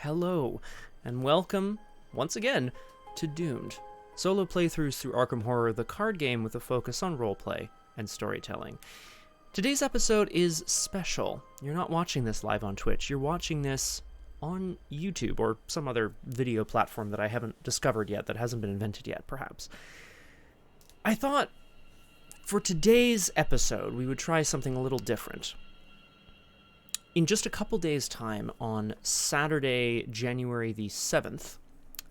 Hello, and welcome, once again, to Doomed, solo playthroughs through Arkham Horror, the card game with a focus on roleplay and storytelling. Today's episode is special. You're not watching this live on Twitch, you're watching this on YouTube, or some other video platform that I haven't discovered yet, that hasn't been invented yet, perhaps. I thought, for today's episode, we would try something a little different. In just a couple days' time, on Saturday, January the 7th,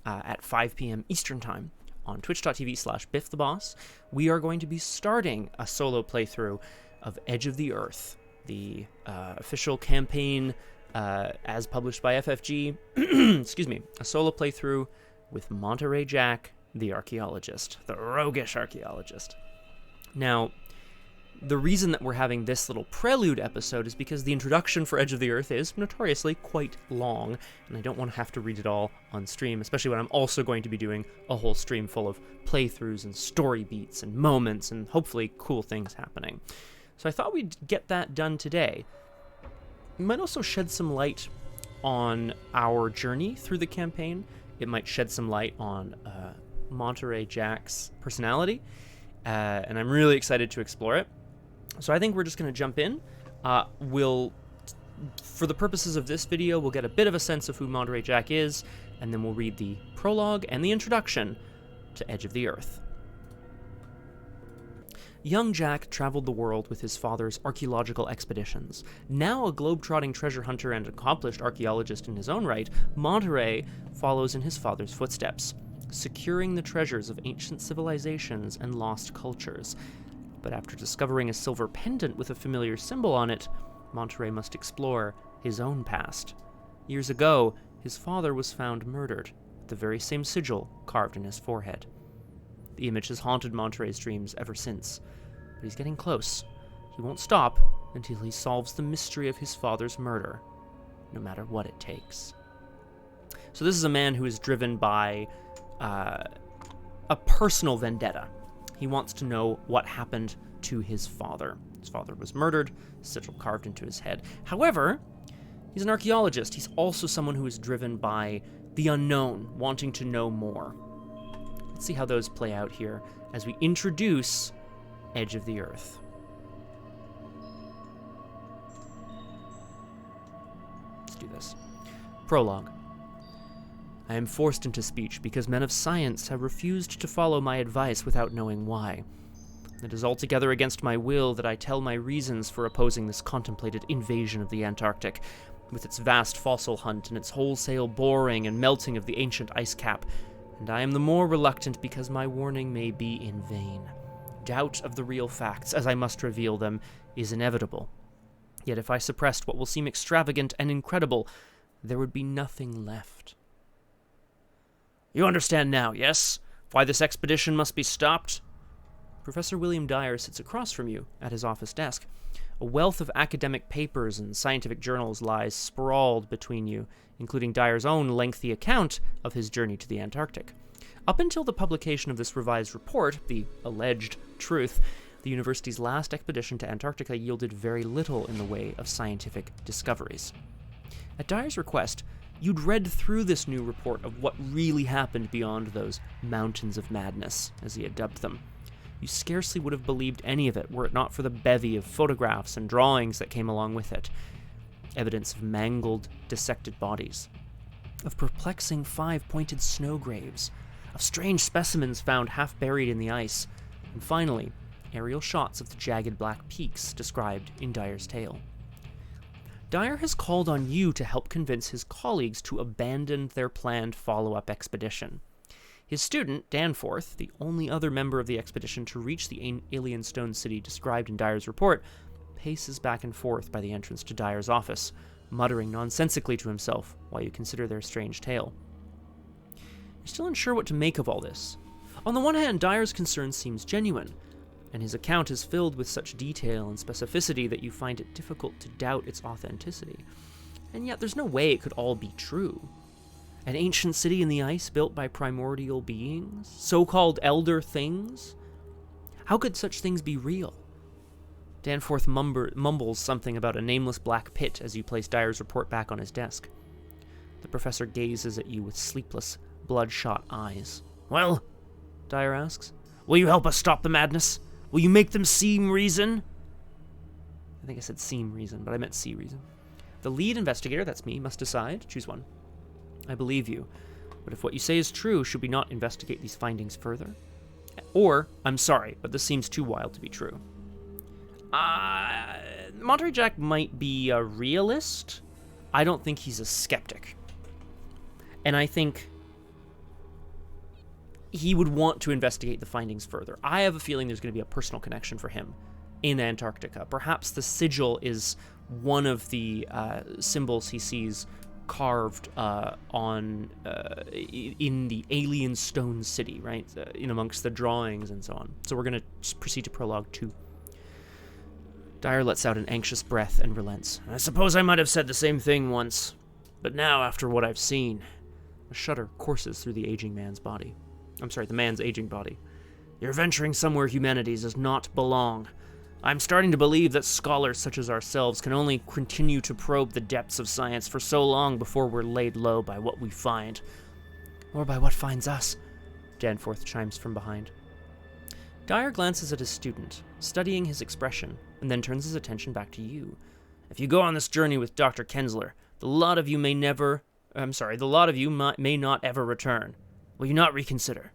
at 5 p.m. Eastern Time, on twitch.tv/bifftheboss, we are going to be starting a solo playthrough of Edge of the Earth, the official campaign as published by FFG, excuse me, a solo playthrough with Monterey Jack, the archaeologist, the roguish archaeologist. Now, the reason that we're having this little prelude episode is because the introduction for Edge of the Earth is notoriously quite long, and I don't want to have to read it all on stream, especially when I'm also going to be doing a whole stream full of playthroughs and story beats and moments and hopefully cool things happening. So I thought we'd get that done today. We might also shed some light on our journey through the campaign. It might shed some light on Monterey Jack's personality, and I'm really excited to explore it. So I think we're just going to jump in. For the purposes of this video, we'll get a bit of a sense of who Monterey Jack is, and then we'll read the prologue and the introduction to Edge of the Earth. Young Jack traveled the world with his father's archaeological expeditions. Now a globe-trotting treasure hunter and accomplished archaeologist in his own right, Monterey follows in his father's footsteps, securing the treasures of ancient civilizations and lost cultures. But after discovering a silver pendant with a familiar symbol on it, Monterey must explore his own past. Years ago, his father was found murdered, with the very same sigil carved in his forehead. The image has haunted Monterey's dreams ever since, but he's getting close. He won't stop until he solves the mystery of his father's murder, no matter what it takes. So this is a man who is driven by a personal vendetta. He wants to know what happened to his father. His father was murdered, sigil carved into his head. However, he's an archaeologist. He's also someone who is driven by the unknown, wanting to know more. Let's see how those play out here as we introduce Edge of the Earth. Let's do this. Prologue. I am forced into speech because men of science have refused to follow my advice without knowing why. It is altogether against my will that I tell my reasons for opposing this contemplated invasion of the Antarctic, with its vast fossil hunt and its wholesale boring and melting of the ancient ice cap, and I am the more reluctant because my warning may be in vain. Doubt of the real facts, as I must reveal them, is inevitable. Yet if I suppressed what will seem extravagant and incredible, there would be nothing left. You understand now, yes? Why this expedition must be stopped? Professor William Dyer sits across from you at his office desk. A wealth of academic papers and scientific journals lies sprawled between you, including Dyer's own lengthy account of his journey to the Antarctic. Up until the publication of this revised report, the alleged truth, the university's last expedition to Antarctica yielded very little in the way of scientific discoveries. At Dyer's request, you'd read through this new report of what really happened beyond those mountains of madness, as he had dubbed them. You scarcely would have believed any of it were it not for the bevy of photographs and drawings that came along with it. Evidence of mangled, dissected bodies, of perplexing five-pointed snow graves, of strange specimens found half buried in the ice, and finally, aerial shots of the jagged black peaks described in Dyer's tale. Dyer has called on you to help convince his colleagues to abandon their planned follow-up expedition. His student, Danforth, the only other member of the expedition to reach the alien stone city described in Dyer's report, paces back and forth by the entrance to Dyer's office, muttering nonsensically to himself while you consider their strange tale. You're still unsure what to make of all this. On the one hand, Dyer's concern seems genuine, and his account is filled with such detail and specificity that you find it difficult to doubt its authenticity. And yet there's no way it could all be true. An ancient city in the ice built by primordial beings? So-called elder things? How could such things be real? Danforth mumbles something about a nameless black pit as you place Dyer's report back on his desk. The professor gazes at you with sleepless, bloodshot eyes. Well, Dyer asks, will you help us stop the madness? Will you make them seem reason? I think I said seem reason, but I meant see reason. The lead investigator, that's me, must decide. Choose one. I believe you, but if what you say is true, should we not investigate these findings further? Or, I'm sorry, but this seems too wild to be true. Monterey Jack might be a realist. I don't think he's a skeptic. And I think he would want to investigate the findings further. I have a feeling there's going to be a personal connection for him in Antarctica. Perhaps the sigil is one of the symbols he sees carved in the alien stone city, right? In amongst the drawings and so on. So we're going to proceed to Prologue 2. Dyer lets out an anxious breath and relents. I suppose I might have said the same thing once, but now, after what I've seen... A shudder courses through the man's aging body. You're venturing somewhere humanities does not belong. I'm starting to believe that scholars such as ourselves can only continue to probe the depths of science for so long before we're laid low by what we find. Or by what finds us, Danforth chimes from behind. Dyer glances at his student, studying his expression, and then turns his attention back to you. If you go on this journey with Dr. Kensler, the lot of you may not ever return. Will you not reconsider?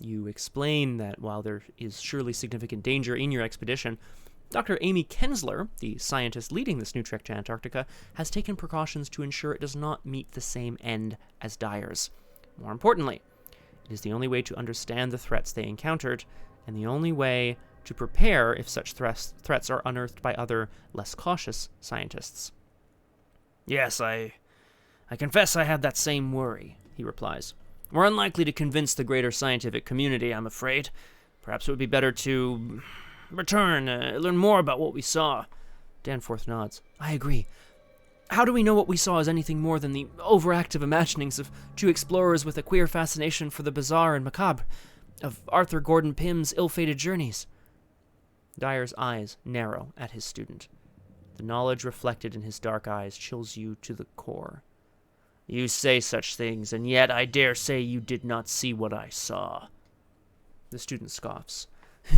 You explain that while there is surely significant danger in your expedition, Dr. Amy Kensler, the scientist leading this new trek to Antarctica, has taken precautions to ensure it does not meet the same end as Dyer's. More importantly, it is the only way to understand the threats they encountered, and the only way to prepare if such threats are unearthed by other, less cautious scientists. Yes, I confess I had that same worry, he replies. We're unlikely to convince the greater scientific community, I'm afraid. Perhaps it would be better to return, learn more about what we saw. Danforth nods. I agree. How do we know what we saw is anything more than the overactive imaginings of two explorers with a queer fascination for the bizarre and macabre, of Arthur Gordon Pym's ill-fated journeys? Dyer's eyes narrow at his student. The knowledge reflected in his dark eyes chills you to the core. You say such things, and yet I dare say you did not see what I saw. The student scoffs.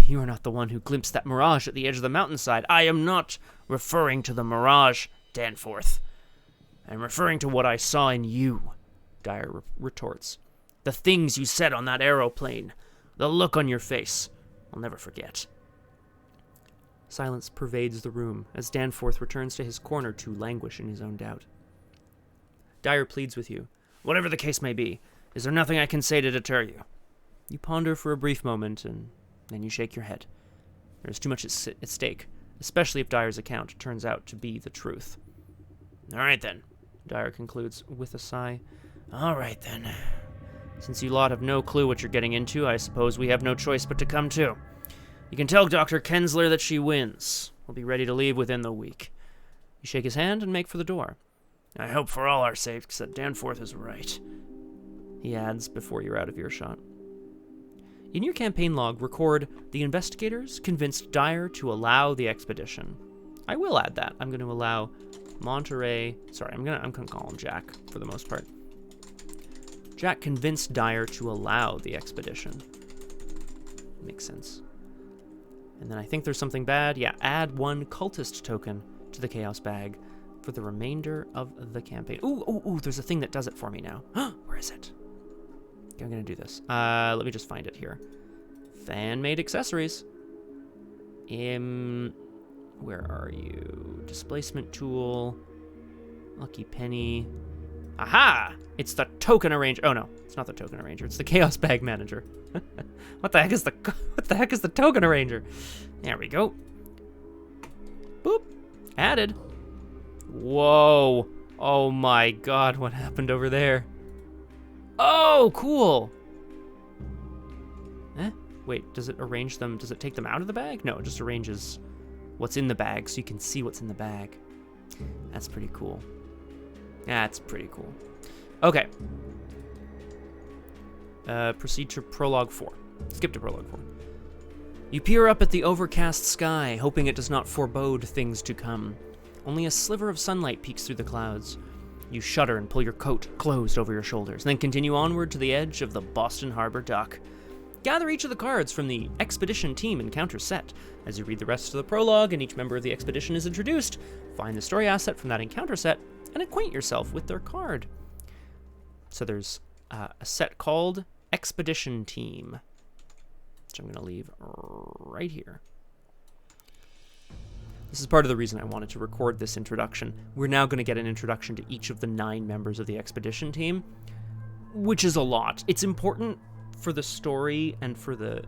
You are not the one who glimpsed that mirage at the edge of the mountainside. I am not referring to the mirage, Danforth. I'm referring to what I saw in you, Dyer retorts. The things you said on that aeroplane. The look on your face. I'll never forget. Silence pervades the room as Danforth returns to his corner to languish in his own doubt. Dyer pleads with you. Whatever the case may be, is there nothing I can say to deter you? You ponder for a brief moment, and then you shake your head. There is too much at stake, especially if Dyer's account turns out to be the truth. All right, then, Dyer concludes with a sigh. All right, then. Since you lot have no clue what you're getting into, I suppose we have no choice but to come too. You can tell Dr. Kensler that she wins. We'll be ready to leave within the week. You shake his hand and make for the door. I hope for all our sakes that Danforth is right, he adds before you're out of earshot. In your campaign log, record, the investigators convinced Dyer to allow the expedition. I will add that. I'm going to allow Monterey... Sorry, I'm gonna call him Jack for the most part. Jack convinced Dyer to allow the expedition. Makes sense. And then I think there's something bad. Yeah, add 1 cultist token to the Chaos Bag for the remainder of the campaign. Ooh, there's a thing that does it for me now. Where is it? Okay, I'm gonna do this. Let me just find it here. Fan-made accessories. Where are you? Displacement tool. Lucky penny. Aha! It's the token arranger. Oh no, it's not the token arranger. It's the Chaos Bag Manager. What the heck is the token arranger? There we go. Boop. Added. Whoa. Oh my god, what happened over there? Oh, cool. Wait, does it arrange them? Does it take them out of the bag? No, it just arranges what's in the bag so you can see what's in the bag. That's pretty cool. That's pretty cool. Okay. Proceed to Prologue 4. Skip to Prologue 4. You peer up at the overcast sky, hoping it does not forebode things to come. Only a sliver of sunlight peeks through the clouds. You shudder and pull your coat closed over your shoulders, then continue onward to the edge of the Boston Harbor dock. Gather each of the cards from the expedition team encounter set. As you read the rest of the prologue and each member of the expedition is introduced, find the story asset from that encounter set and acquaint yourself with their card. So there's a set called Expedition Team, which I'm going to leave right here. This is part of the reason I wanted to record this introduction. We're now going to get an introduction to each of the 9 members of the expedition team, which is a lot. It's important for the story and for the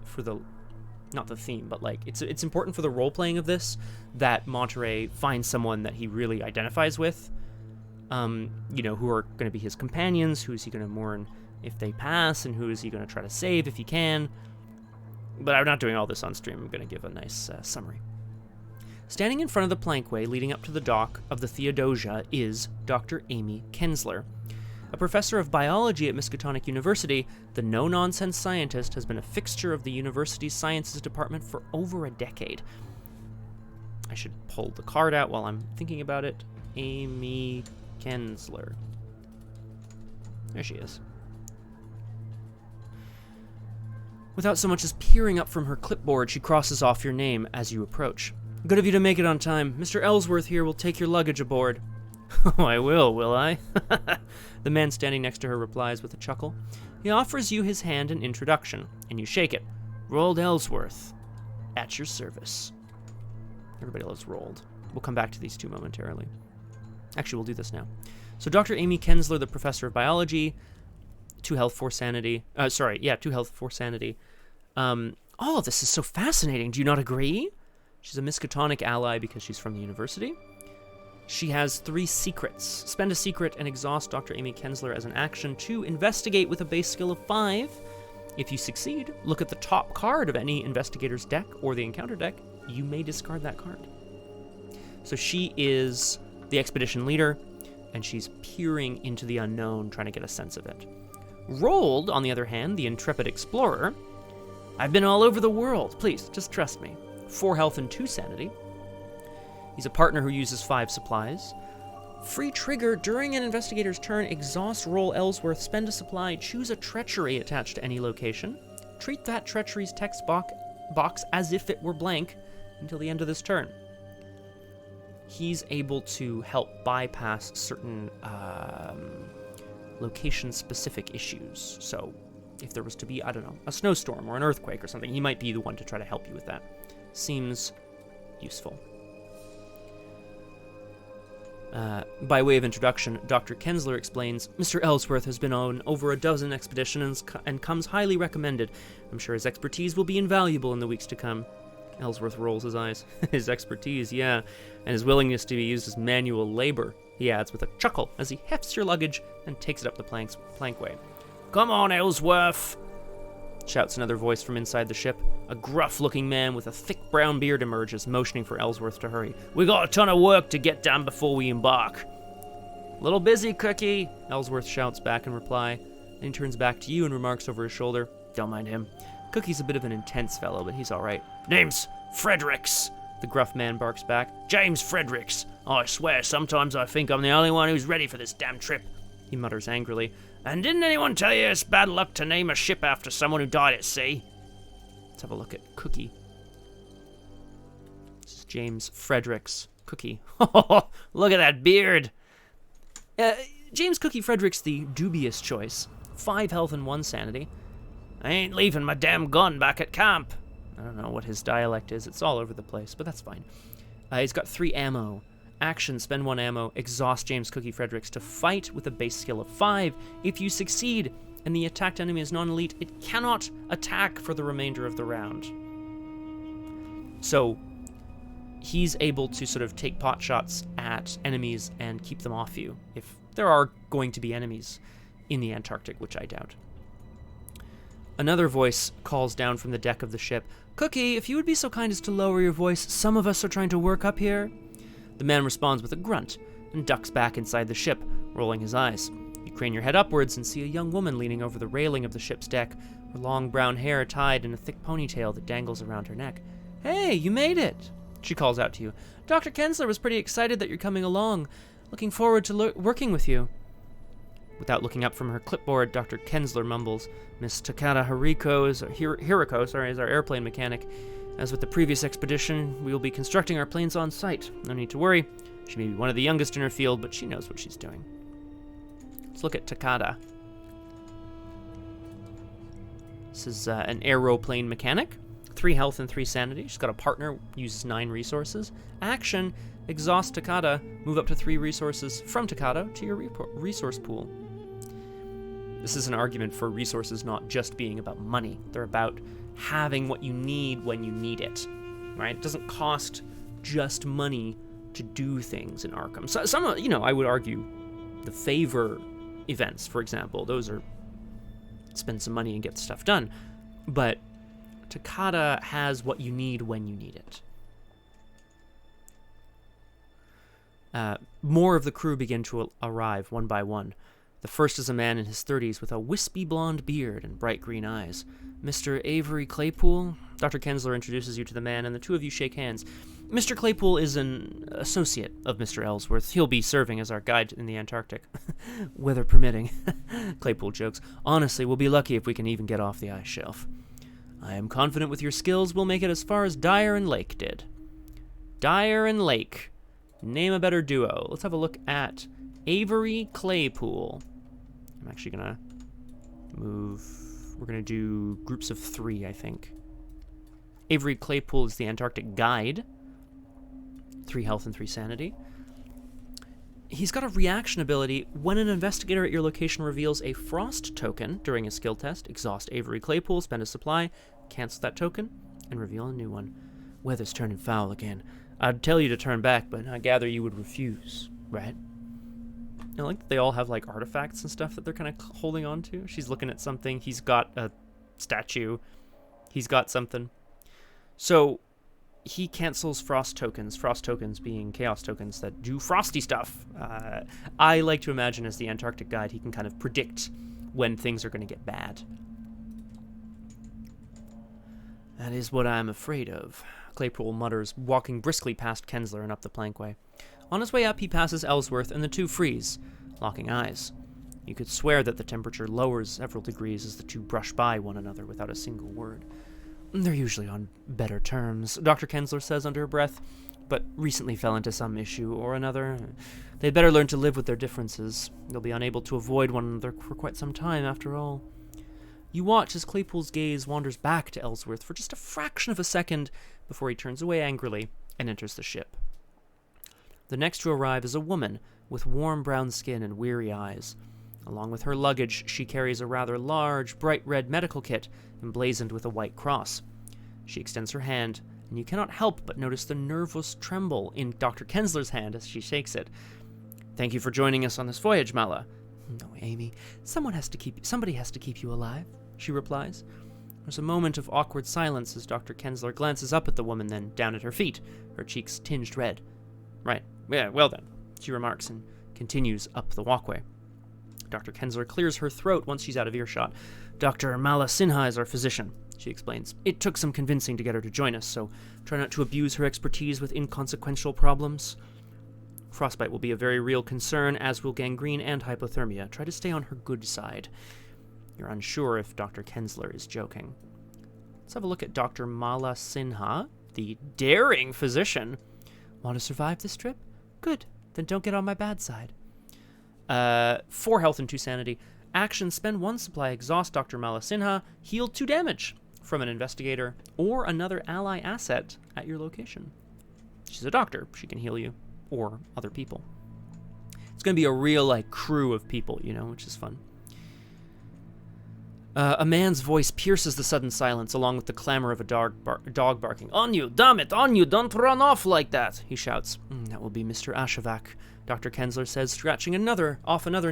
not the theme, but like it's important for the role playing of this that Monterey finds someone that he really identifies with. Who are going to be his companions, who is he going to mourn if they pass, and who is he going to try to save if he can. But I'm not doing all this on stream. I'm going to give a nice summary. Standing in front of the plankway leading up to the dock of the Theodosia is Dr. Amy Kensler. A professor of biology at Miskatonic University, the no-nonsense scientist has been a fixture of the university's sciences department for over a decade. I should pull the card out while I'm thinking about it. Amy Kensler. There she is. Without so much as peering up from her clipboard, she crosses off your name as you approach. Good of you to make it on time. Mr. Ellsworth here will take your luggage aboard. Oh, I will I? The man standing next to her replies with a chuckle. He offers you his hand in introduction, and you shake it. Roald Ellsworth, at your service. Everybody loves Roald. We'll come back to these two momentarily. Actually, we'll do this now. So Dr. Amy Kensler, the professor of biology, 2 health, 4 sanity. 2 health, 4 sanity. Oh, this is so fascinating. Do you not agree? She's a Miskatonic ally because she's from the university. She has 3 secrets. Spend a secret and exhaust Dr. Amy Kensler as an action to investigate with a base skill of 5. If you succeed, look at the top card of any investigator's deck or the encounter deck. You may discard that card. So she is the expedition leader, and she's peering into the unknown, trying to get a sense of it. Roald, on the other hand, the intrepid explorer. I've been all over the world. Please, just trust me. 4 health and 2 sanity. He's a partner who uses 5 supplies. Free trigger, during an investigator's turn, exhaust Roald Ellsworth, spend a supply, choose a treachery attached to any location. Treat that treachery's text box as if it were blank until the end of this turn. He's able to help bypass certain location-specific issues. So if there was to be, I don't know, a snowstorm or an earthquake or something, he might be the one to try to help you with that. Seems useful. By way of introduction, Dr. Kensler explains, Mr. Ellsworth has been on over a dozen expeditions and comes highly recommended. I'm sure his expertise will be invaluable in the weeks to come. Ellsworth rolls his eyes. His expertise, yeah, and his willingness to be used as manual labor, he adds with a chuckle as he hefts your luggage and takes it up the plankway. Come on, Ellsworth, shouts another voice from inside the ship. A gruff-looking man with a thick brown beard emerges, motioning for Ellsworth to hurry. We got a ton of work to get done before we embark. Little busy, Cookie, Ellsworth shouts back in reply. Then he turns back to you and remarks over his shoulder, don't mind him. Cookie's a bit of an intense fellow, but he's all right. Name's Fredericks, the gruff man barks back. James Fredericks. I swear, sometimes I think I'm the only one who's ready for this damn trip, he mutters angrily. And didn't anyone tell you it's bad luck to name a ship after someone who died at sea? Let's have a look at Cookie. This is James Fredericks. Cookie. Look at that beard. James Cookie Fredericks, the dubious choice. 5 health and 1 sanity. I ain't leaving my damn gun back at camp. I don't know what his dialect is. It's all over the place, but that's fine. He's got 3 ammo. Action, spend 1 ammo. Exhaust James Cookie Fredericks to fight with a base skill of 5. If you succeed and the attacked enemy is non-elite, it cannot attack for the remainder of the round. So he's able to sort of take pot shots at enemies and keep them off you, if there are going to be enemies in the Antarctic, which I doubt. Another voice calls down from the deck of the ship. Cookie, if you would be so kind as to lower your voice, some of us are trying to work up here. The man responds with a grunt and ducks back inside the ship, rolling his eyes. You crane your head upwards and see a young woman leaning over the railing of the ship's deck, her long brown hair tied in a thick ponytail that dangles around her neck. Hey, you made it, she calls out to you. Dr. Kensler was pretty excited that you're coming along. Looking forward to working with you. Without looking up from her clipboard, Dr. Kensler mumbles, Miss Takada Hiriko is our airplane mechanic. As with the previous expedition, we will be constructing our planes on site. No need to worry. She may be one of the youngest in her field, but she knows what she's doing. Let's look at Takada. This is an aeroplane mechanic. 3 health and 3 sanity. She's got a partner, uses 9 resources. Action, exhaust Takada, move up to 3 resources from Takada to your resource pool. This is an argument for resources not just being about money. They're about having what you need when you need it, right? It doesn't cost just money to do things in Arkham. So some, I would argue the favor events, for example, those are spend some money and get stuff done. But Takada has what you need when you need it. More of the crew begin to arrive one by one. The first is a man in his 30s with a wispy blonde beard and bright green eyes. Mr. Avery Claypool? Dr. Kensler introduces you to the man, and the two of you shake hands. Mr. Claypool is an associate of Mr. Ellsworth. He'll be serving as our guide in the Antarctic. Weather permitting. Claypool jokes. Honestly, we'll be lucky if we can even get off the ice shelf. I am confident with your skills we'll make it as far as Dyer and Lake did. Dyer and Lake. Name a better duo. Let's have a look at Avery Claypool. I'm actually going to move... We're going to do groups of 3, I think. Avery Claypool is the Antarctic guide. 3 health and 3 sanity. He's got a reaction ability. When an investigator at your location reveals a frost token during a skill test, exhaust Avery Claypool, spend a supply, cancel that token, and reveal a new one. Weather's turning foul again. I'd tell you to turn back, but I gather you would refuse, right? I like that they all have, like, artifacts and stuff that they're kind of holding on to. She's looking at something. He's got a statue. He's got something. So, he cancels frost tokens being chaos tokens that do frosty stuff. I like to imagine as the Antarctic guide, he can kind of predict when things are going to get bad. That is what I'm afraid of, Claypool mutters, walking briskly past Kensler and up the plankway. On his way up, he passes Ellsworth, and the two freeze, locking eyes. You could swear that the temperature lowers several degrees as the two brush by one another without a single word. They're usually on better terms, Dr. Kensler says under her breath, but recently fell into some issue or another. They'd better learn to live with their differences. They'll be unable to avoid one another for quite some time, after all. You watch as Claypool's gaze wanders back to Ellsworth for just a fraction of a second before he turns away angrily and enters the ship. The next to arrive is a woman with warm brown skin and weary eyes. Along with her luggage, she carries a rather large, bright red medical kit emblazoned with a white cross. She extends her hand, and you cannot help but notice the nervous tremble in Dr. Kensler's hand as she shakes it. Thank you for joining us on this voyage, Mala. No, Amy. Somebody has to keep you alive, she replies. There's a moment of awkward silence as Dr. Kensler glances up at the woman, then down at her feet, her cheeks tinged red. Right. Yeah, well then, she remarks and continues up the walkway. Dr. Kensler clears her throat once she's out of earshot. Dr. Mala Sinha is our physician, she explains. It took some convincing to get her to join us, so try not to abuse her expertise with inconsequential problems. Frostbite will be a very real concern, as will gangrene and hypothermia. Try to stay on her good side. You're unsure if Dr. Kensler is joking. Let's have a look at Dr. Mala Sinha, the daring physician. Want to survive this trip? Good. Then don't get on my bad side. 4 health and 2 sanity. Action, spend 1 supply, exhaust Dr. Mala Sinha, heal 2 damage from an investigator or another ally asset at your location. She's a doctor. She can heal you or other people. It's going to be a real, crew of people, which is fun. A man's voice pierces the sudden silence along with the clamor of a dog barking. On you! Damn it! On you! Don't run off like that! He shouts. That will be Mr. Ashevak, Dr. Kensler says, scratching another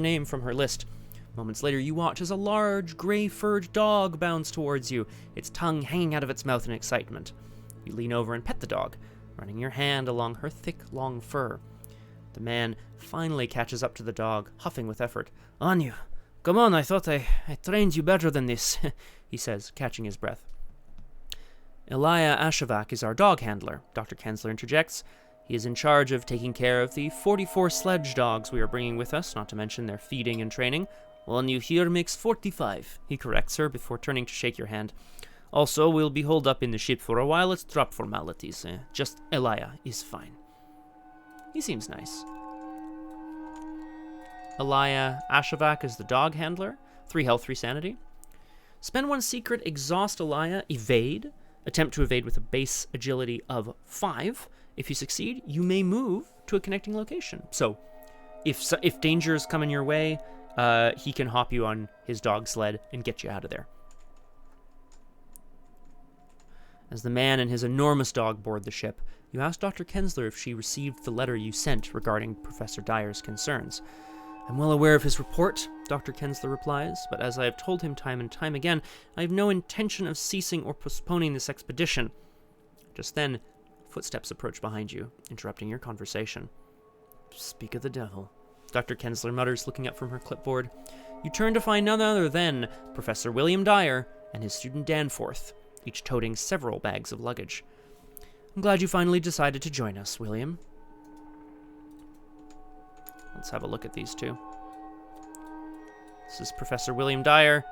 name from her list. Moments later, you watch as a large, gray-furred dog bounds towards you, its tongue hanging out of its mouth in excitement. You lean over and pet the dog, running your hand along her thick, long fur. The man finally catches up to the dog, huffing with effort. On you! Come on, I thought I trained you better than this, he says, catching his breath. Elia Ashevak is our dog handler, Dr. Kensler interjects. He is in charge of taking care of the 44 sledge dogs we are bringing with us, not to mention their feeding and training. One you hear makes 45, he corrects her before turning to shake your hand. Also, we'll be holed up in the ship for a while. Let's drop formalities. Just Elia is fine. He seems nice. Elia Ashavak is the dog handler. 3 health, 3 sanity. Spend 1 secret, exhaust Elia, evade. Attempt to evade with a base agility of 5. If you succeed, you may move to a connecting location. So, if dangers come in your way, he can hop you on his dog sled and get you out of there. As the man and his enormous dog board the ship, you ask Dr. Kensler if she received the letter you sent regarding Professor Dyer's concerns. I'm well aware of his report, Dr. Kensler replies, but as I have told him time and time again, I have no intention of ceasing or postponing this expedition. Just then, footsteps approach behind you, interrupting your conversation. Speak of the devil, Dr. Kensler mutters, looking up from her clipboard. You turn to find none other than Professor William Dyer and his student Danforth, each toting several bags of luggage. I'm glad you finally decided to join us, William. Let's have a look at these two. This is Professor William Dyer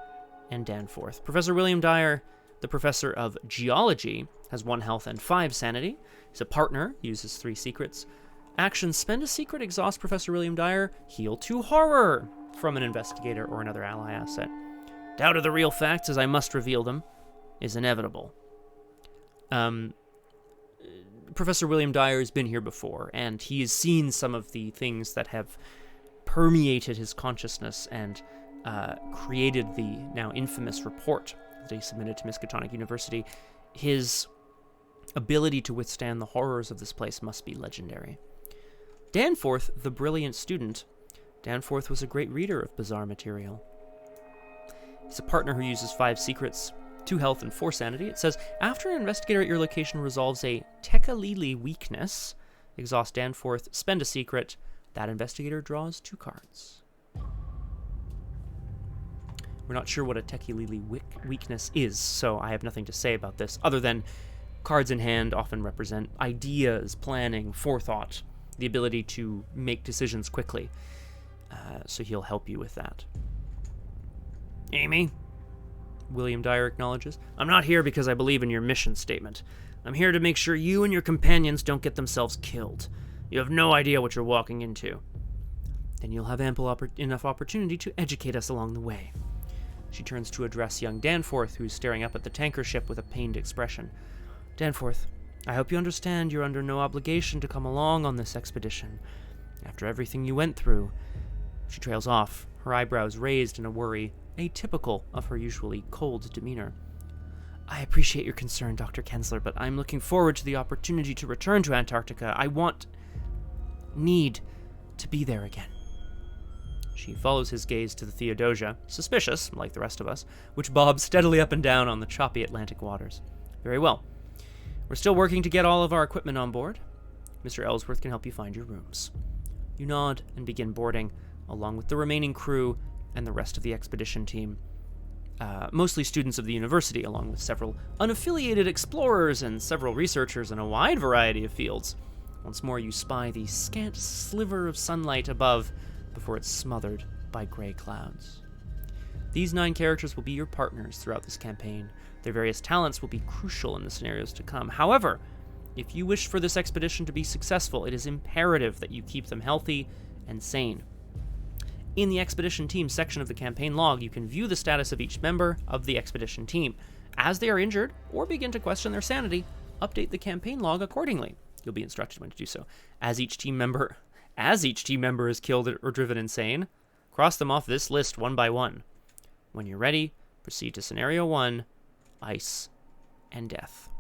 and Danforth. Professor William Dyer, the professor of geology, has 1 health and 5 sanity. He's a partner, uses 3 secrets. Action, spend a secret, exhaust Professor William Dyer, heal 2 horror from an investigator or another ally asset. Doubt of the real facts, as I must reveal them, is inevitable. Professor William Dyer has been here before, and he has seen some of the things that have permeated his consciousness and created the now infamous report that he submitted to Miskatonic University. His ability to withstand the horrors of this place must be legendary. Danforth, the brilliant student, Danforth was a great reader of bizarre material. He's a partner who uses 5 secrets, 2 health and 4 sanity. It says, after an investigator at your location resolves a Tekalili weakness, exhaust Danforth, spend a secret, that investigator draws 2 cards. We're not sure what a Tekalili weakness is, so I have nothing to say about this, other than cards in hand often represent ideas, planning, forethought, the ability to make decisions quickly. So he'll help you with that. Amy? William Dyer acknowledges. I'm not here because I believe in your mission statement. I'm here to make sure you and your companions don't get themselves killed. You have no idea what you're walking into. Then you'll have enough opportunity to educate us along the way. She turns to address young Danforth, who's staring up at the tanker ship with a pained expression. Danforth, I hope you understand you're under no obligation to come along on this expedition. After everything you went through... She trails off, her eyebrows raised in a worry atypical of her usually cold demeanor. I appreciate your concern, Dr. Kensler, but I'm looking forward to the opportunity to return to Antarctica. Need to be there again. She follows his gaze to the Theodosia, suspicious, like the rest of us, which bobs steadily up and down on the choppy Atlantic waters. Very well. We're still working to get all of our equipment on board. Mr. Ellsworth can help you find your rooms. You nod and begin boarding, along with the remaining crew and the rest of the expedition team. Mostly students of the university, along with several unaffiliated explorers and several researchers in a wide variety of fields. Once more you spy the scant sliver of sunlight above before it's smothered by gray clouds. These 9 characters will be your partners throughout this campaign. Their various talents will be crucial in the scenarios to come. However, if you wish for this expedition to be successful, it is imperative that you keep them healthy and sane. In the expedition team section of the campaign log, you can view the status of each member of the expedition team. As they are injured or begin to question their sanity, update the campaign log accordingly. You'll be instructed when to do so. As each team member is killed or driven insane, cross them off this list one by one. When you're ready, proceed to scenario 1, Ice and Death,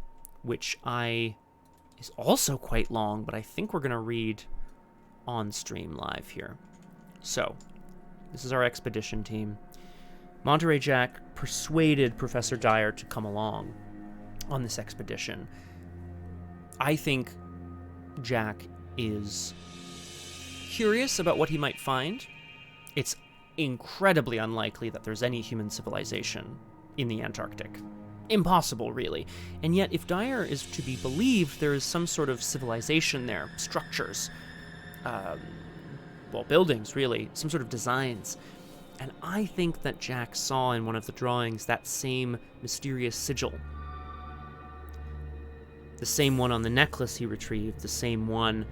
which is also quite long, but I think we're going to read on stream live here. So, this is our expedition team. Monterey Jack persuaded Professor Dyer to come along on this expedition. I think Jack is curious about what he might find. It's incredibly unlikely that there's any human civilization in the Antarctic. impossible, really. And yet, if Dyer is to be believed, there is some sort of civilization there, structures, buildings, really, some sort of designs. And I think that Jack saw in one of the drawings that same mysterious sigil. The same one on the necklace he retrieved, the same one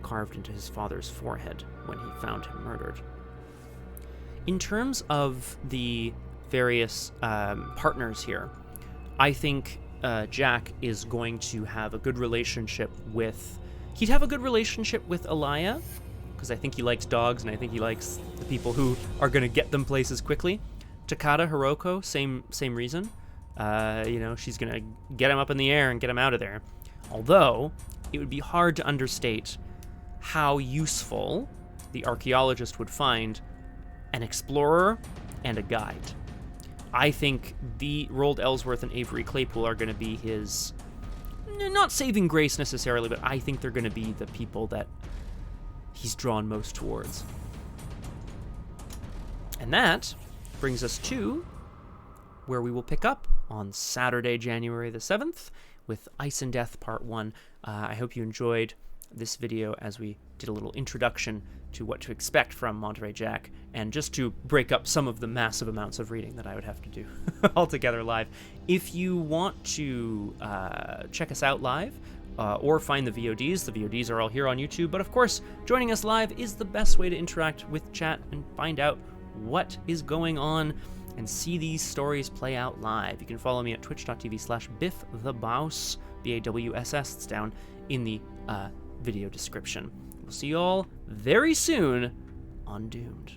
carved into his father's forehead when he found him murdered. In terms of the various partners here, I think Jack is going to have a good relationship with... He'd have a good relationship with Alaya, because I think he likes dogs, and I think he likes the people who are going to get them places quickly. Takada Hiroko, same reason. She's going to get him up in the air and get him out of there. Although, it would be hard to understate how useful the archaeologist would find an explorer and a guide. I think the Roald Ellsworth and Avery Claypool are going to be his, not saving grace necessarily, but I think they're going to be the people that he's drawn most towards. And that brings us to where we will pick up on Saturday, January the 7th, with Ice and Death Part 1. I hope you enjoyed this video as we did a little introduction to what to expect from Monterey Jack, and just to break up some of the massive amounts of reading that I would have to do altogether live. If you want to check us out live, or find the VODs are all here on YouTube, but of course, joining us live is the best way to interact with chat and find out what is going on and see these stories play out live. You can follow me at twitch.tv/BiffTheBaus, B-A-W-S-S. It's down in the video description. We'll see you all very soon on Doomed.